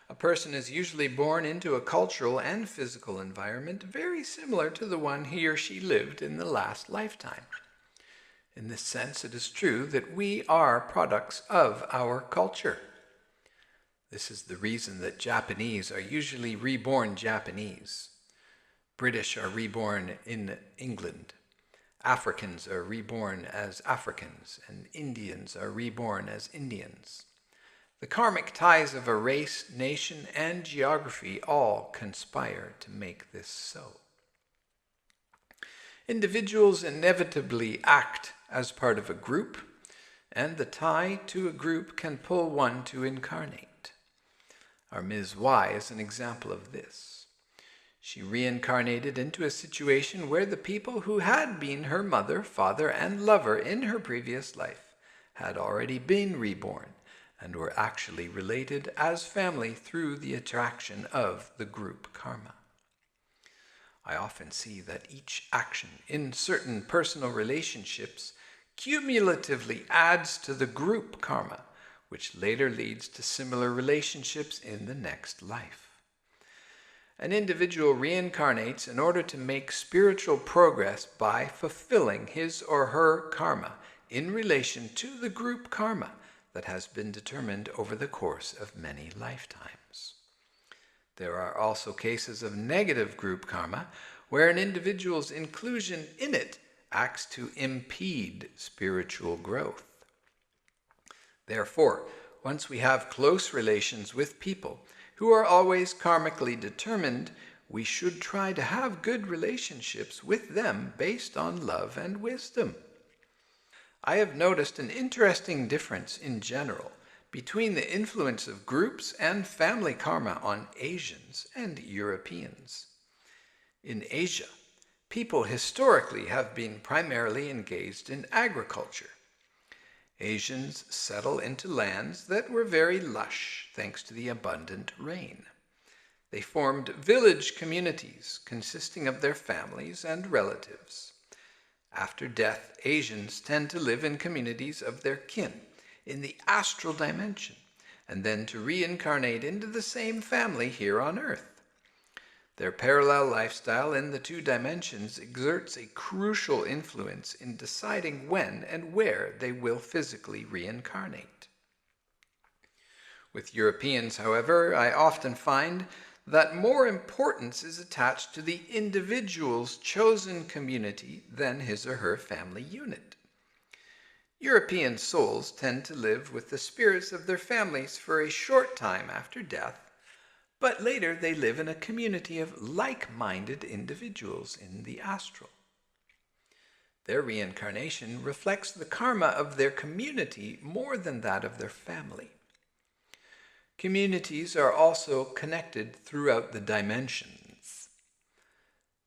A person is usually born into a cultural and physical environment very similar to the one he or she lived in the last lifetime. In this sense, it is true that we are products of our culture. This is the reason that Japanese are usually reborn Japanese. British are reborn in England. Africans are reborn as Africans, and Indians are reborn as Indians. The karmic ties of a race, nation, and geography all conspire to make this so. Individuals inevitably act as part of a group, and the tie to a group can pull one to incarnate. Our Ms. Y is an example of this. She reincarnated into a situation where the people who had been her mother, father, and lover in her previous life had already been reborn and were actually related as family through the attraction of the group karma. I often see that each action in certain personal relationships cumulatively adds to the group karma, which later leads to similar relationships in the next life. An individual reincarnates in order to make spiritual progress by fulfilling his or her karma in relation to the group karma that has been determined over the course of many lifetimes. There are also cases of negative group karma where an individual's inclusion in it acts to impede spiritual growth. Therefore, once we have close relations with people who are always karmically determined, we should try to have good relationships with them based on love and wisdom. I have noticed an interesting difference in general between the influence of groups and family karma on Asians and Europeans. In Asia, people historically have been primarily engaged in agriculture. Asians settle into lands that were very lush thanks to the abundant rain. They formed village communities consisting of their families and relatives. After death, Asians tend to live in communities of their kin in the astral dimension, and then to reincarnate into the same family here on Earth. Their parallel lifestyle in the two dimensions exerts a crucial influence in deciding when and where they will physically reincarnate. With Europeans, however, I often find that more importance is attached to the individual's chosen community than his or her family unit. European souls tend to live with the spirits of their families for a short time after death, but later they live in a community of like-minded individuals in the astral. Their reincarnation reflects the karma of their community more than that of their family. Communities are also connected throughout the dimensions.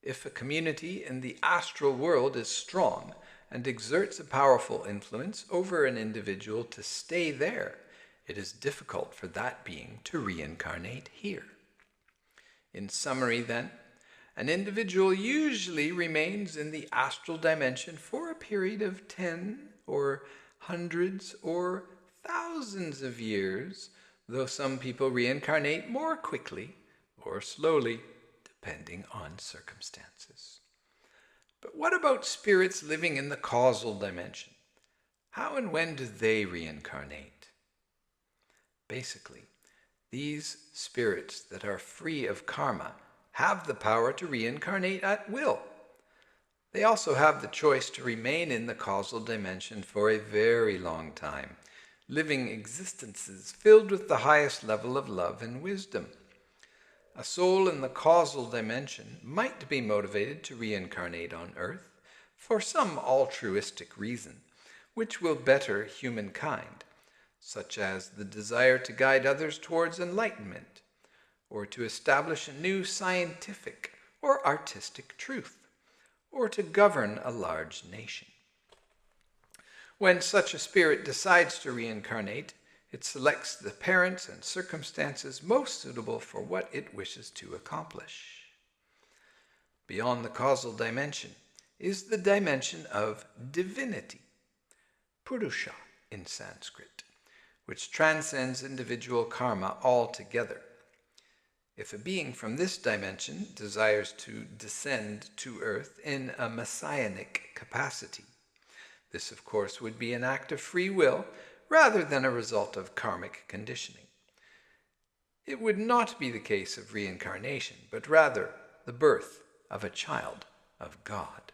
If a community in the astral world is strong and exerts a powerful influence over an individual to stay there, it is difficult for that being to reincarnate here. In summary, then, an individual usually remains in the astral dimension for a period of 10 or hundreds or thousands of years, though some people reincarnate more quickly or slowly, depending on circumstances. But what about spirits living in the causal dimension? How and when do they reincarnate? Basically, these spirits that are free of karma have the power to reincarnate at will. They also have the choice to remain in the causal dimension for a very long time, living existences filled with the highest level of love and wisdom. A soul in the causal dimension might be motivated to reincarnate on Earth for some altruistic reason, which will better humankind, such as the desire to guide others towards enlightenment, or to establish a new scientific or artistic truth, or to govern a large nation. When such a spirit decides to reincarnate, it selects the parents and circumstances most suitable for what it wishes to accomplish. Beyond the causal dimension is the dimension of divinity, Purusha in Sanskrit, which transcends individual karma altogether. If a being from this dimension desires to descend to earth in a messianic capacity, this of course would be an act of free will rather than a result of karmic conditioning. It would not be the case of reincarnation, but rather the birth of a child of God.